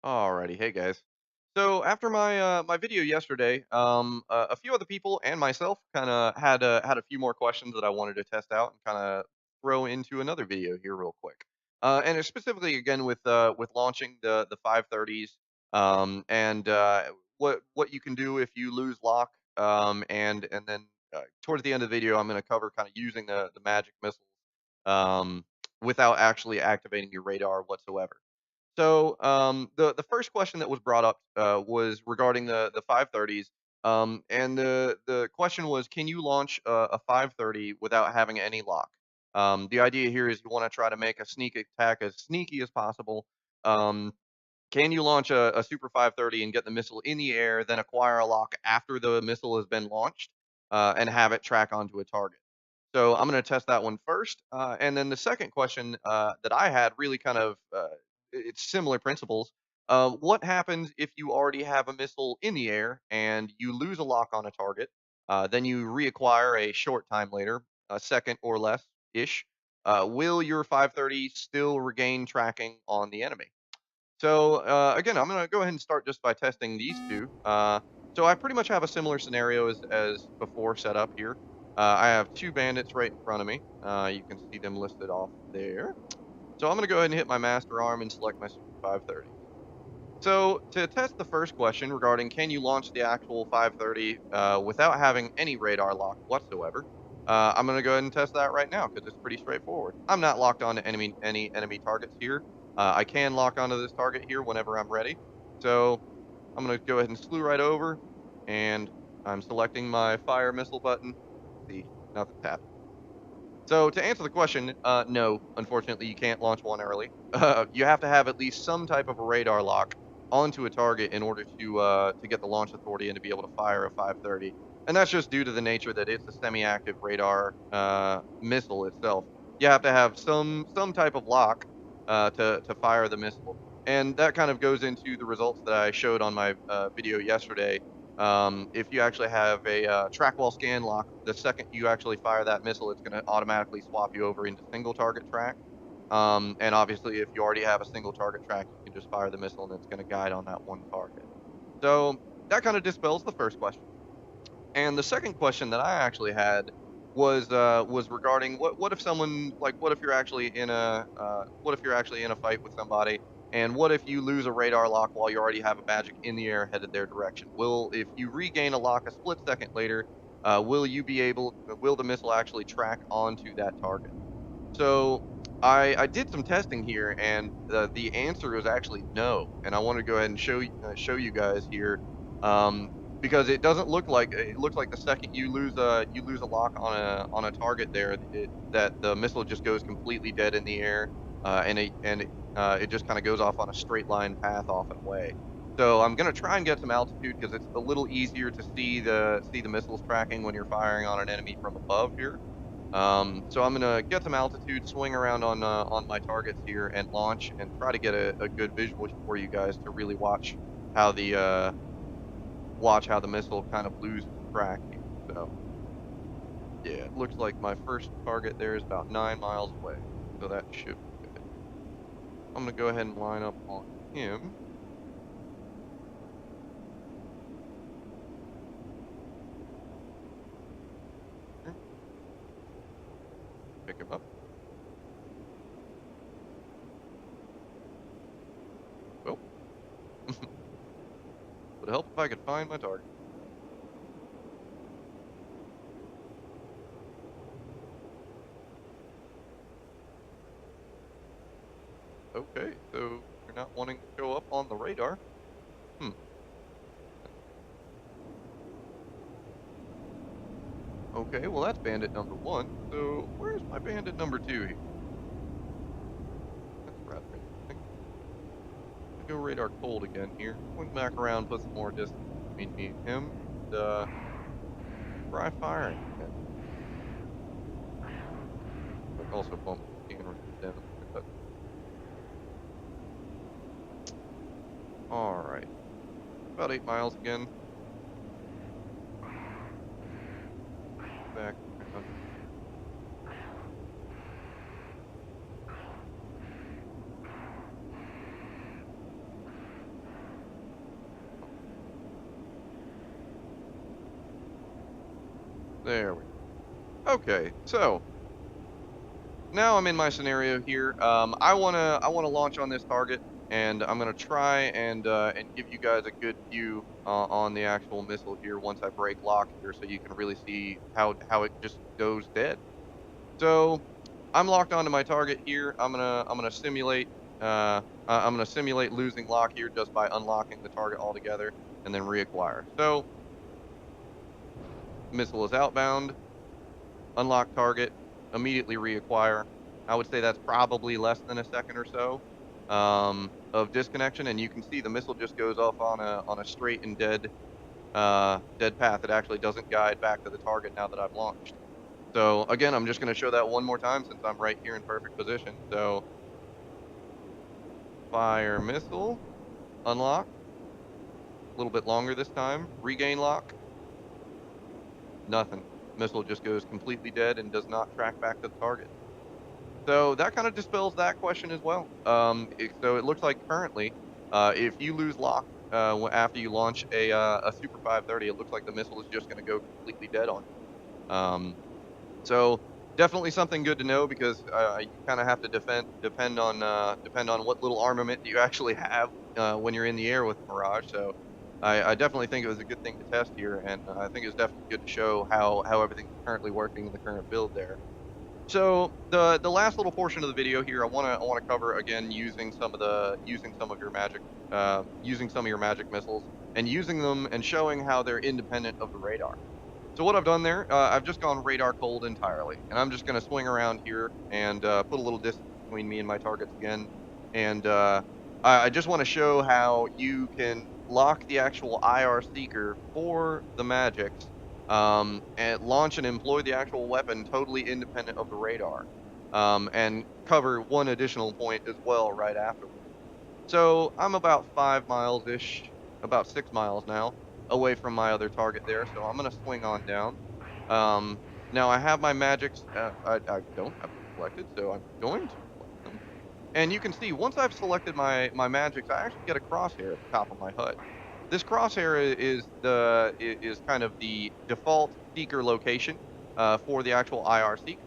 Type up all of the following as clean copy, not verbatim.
Alrighty, hey guys. So after my video yesterday, a few other people and myself kind of had a few more questions that I wanted to test out and kind of throw into another video here real quick. And it's specifically again with launching the 530s, and what you can do if you lose lock, and then towards the end of the video, I'm going to cover kind of using the magic missiles, um, without actually activating your radar whatsoever. So, the first question that was brought up was regarding the 530s, and the question was, can you launch a 530 without having any lock? The idea here is you want to try to make a sneak attack as sneaky as possible. Um, can you launch a Super 530 and get the missile in the air, then acquire a lock after the missile has been launched, and have it track onto a target? So I'm going to test that one first, and then the second question that I had really kind of it's similar principles. What happens if you already have a missile in the air and you lose a lock on a target? Then you reacquire a short time later, a second or less ish. Will your 530 still regain tracking on the enemy? So again, I'm going to go ahead and start just by testing these two. So I pretty much have a similar scenario as before set up here. I have two bandits right in front of me. You can see them listed off there. So I'm going to go ahead and hit my master arm and select my Super 530. So to test the first question regarding can you launch the actual 530 without having any radar lock whatsoever, I'm going to go ahead and test that right now because it's pretty straightforward. I'm not locked onto any enemy targets here. I can lock onto this target here whenever I'm ready. So I'm going to go ahead and slew right over, and I'm selecting my fire missile button. See, nothing's happening. So to answer the question, no, unfortunately, you can't launch one early. You have to have at least some type of a radar lock onto a target in order to get the launch authority and to be able to fire a 530. And that's just due to the nature that it's a semi-active radar missile itself. You have to have some type of lock to fire the missile, and that kind of goes into the results that I showed on my video yesterday. If you actually have a track wall scan lock, the second you actually fire that missile, it's going to automatically swap you over into single target track. And obviously, if you already have a single target track, you can just fire the missile and it's going to guide on that one target. So that kind of dispels the first question. And the second question that I actually had was regarding what if someone like what if you're actually in a what if you're actually in a fight with somebody, and what if you lose a radar lock while you already have a magic in the air headed their direction? Will if you regain a lock a split second later, will the missile actually track onto that target? So I did some testing here, and the answer is actually no. And I want to go ahead and show you guys here, um, because it doesn't look like it looks like the second you lose a lock on a target there, that the missile just goes completely dead in the air, and it just kind of goes off on a straight line path off and away. So I'm gonna try and get some altitude because it's a little easier to see the missiles tracking when you're firing on an enemy from above here. So I'm gonna get some altitude, swing around on my targets here, and launch, and try to get a good visual for you guys to really how the watch how the missile kind of loses track here. So yeah, it looks like my first target there is about 9 miles away, so that should be good. I'm gonna go ahead and line up on him. Pick him up. Well, would help if I could find my target. Okay, so you're not wanting to show up on the radar. Hmm. Okay, well that's bandit number one. So where's my bandit number two here? That's rather interesting. Go radar cold again here. Swing back around, put some more distance between me and him, and try firing again. But also bump the scanner down. But all right, about 8 miles again. Back around. There we go. Okay, so now I'm in my scenario here. I wanna launch on this target, and I'm gonna try and give you guys a good view on the actual missile here once I break lock here, so you can really see how it just goes dead. So I'm locked onto my target here. I'm gonna simulate I'm gonna simulate losing lock here just by unlocking the target altogether and then reacquire. So missile is outbound, unlock target, immediately reacquire. I would say that's probably less than a second or so of disconnection, and you can see the missile just goes off on a straight and dead path. It actually doesn't guide back to the target now that I've launched. So again, I'm just going to show that one more time since I'm right here in perfect position. So fire missile, unlock, a little bit longer this time, regain lock, nothing. Missile just goes completely dead and does not track back to the target. So that kind of dispels that question as well. So it looks like currently, if you lose lock after you launch a Super 530, it looks like the missile is just going to go completely dead on you. So definitely something good to know because you kind of have to depend on what little armament you actually have when you're in the air with Mirage. So I definitely think it was a good thing to test here, and I think it's definitely good to show how everything's currently working in the current build there. So the last little portion of the video here, I wanna cover again using some of your magic using some of your magic missiles and using them and showing how they're independent of the radar. So what I've done there, I've just gone radar cold entirely, and I'm just gonna swing around here and put a little distance between me and my targets again. And I just want to show how you can lock the actual IR seeker for the magics and launch and employ the actual weapon totally independent of the radar. And cover one additional point as well right afterwards. So I'm about 5 miles-ish, about 6 miles now, away from my other target there. So I'm gonna swing on down. Um, Now I have my magics. I don't have them selected, so I'm going to select them. And you can see once I've selected my magics, I actually get a crosshair at the top of my HUD. This crosshair is kind of the default seeker location for the actual IR seeker.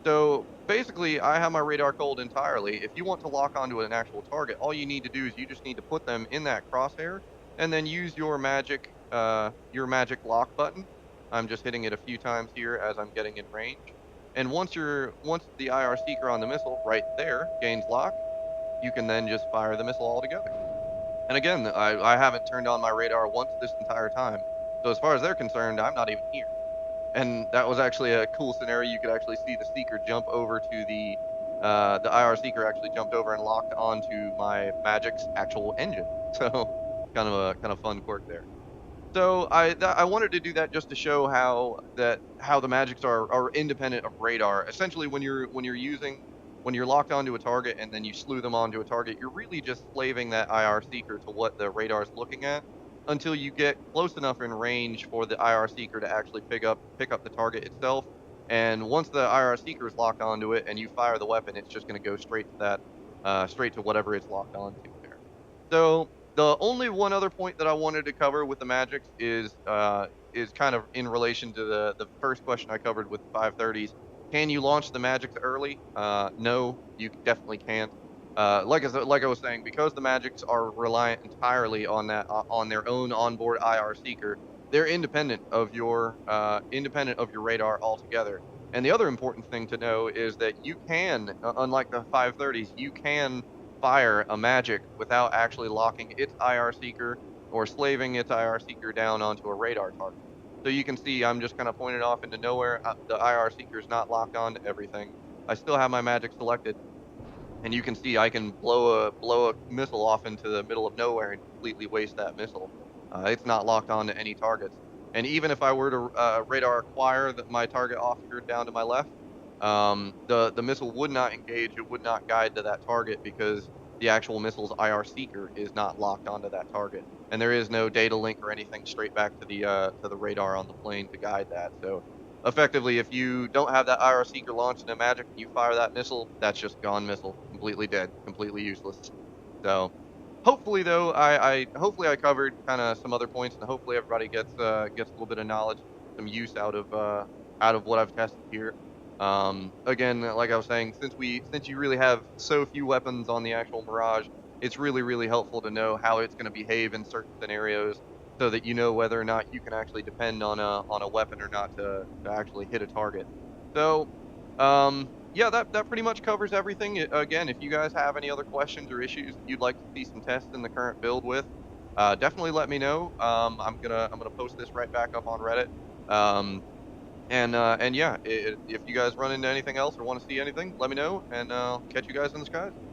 So basically, I have my radar cold entirely. If you want to lock onto an actual target, all you need to do is you just need to put them in that crosshair and then use your magic lock button. I'm just hitting it a few times here as I'm getting in range. And once the IR seeker on the missile right there gains lock, you can then just fire the missile altogether. And again, I haven't turned on my radar once this entire time. So as far as they're concerned, I'm not even here. And that was actually a cool scenario. You could actually see the seeker jump over to the IR seeker actually jumped over and locked onto my Magic's actual engine. So kind of fun quirk there. So I wanted to do that just to show how the magics are independent of radar. Essentially, when you're locked onto a target and then you slew them onto a target, you're really just slaving that IR seeker to what the radar is looking at until you get close enough in range for the IR seeker to actually pick up the target itself. And once the IR seeker is locked onto it and you fire the weapon, it's just going to go straight to whatever it's locked onto there. So the only one other point that I wanted to cover with the magics is kind of in relation to the first question I covered with the 530s. Can you launch the magics early? No, you definitely can't. Like I was saying, because the magics are reliant entirely on their own onboard IR seeker, they're independent of your radar altogether. And the other important thing to know is that you can, unlike the 530s, you can fire a magic without actually locking its IR seeker or slaving its IR seeker down onto a radar target. So you can see I'm just kind of pointed off into nowhere. The IR seeker is not locked onto everything. I still have my magic selected, and you can see I can blow a missile off into the middle of nowhere and completely waste that missile. It's not locked onto any targets. And even if I were to radar acquire my target off here down to my left, the missile would not engage. It would not guide to that target because the actual missile's IR seeker is not locked onto that target, and there is no data link or anything straight back to the radar on the plane to guide that. So effectively, if you don't have that IR seeker launched in a magic and you fire that missile, that's just gone missile, completely dead, completely useless. So hopefully though, hopefully I covered kind of some other points, and hopefully everybody gets a little bit of knowledge. some use out of what I've tested here. Again, like I was saying, since you really have so few weapons on the actual Mirage, it's really helpful to know how it's going to behave in certain scenarios, so that you know whether or not you can actually depend on a weapon or not to actually hit a target. So, yeah, that pretty much covers everything. Again, if you guys have any other questions or issues that you'd like to see some tests in the current build with, definitely let me know. I'm gonna post this right back up on Reddit. Um, and yeah, if you guys run into anything else or want to see anything, let me know, and I'll catch you guys in the skies.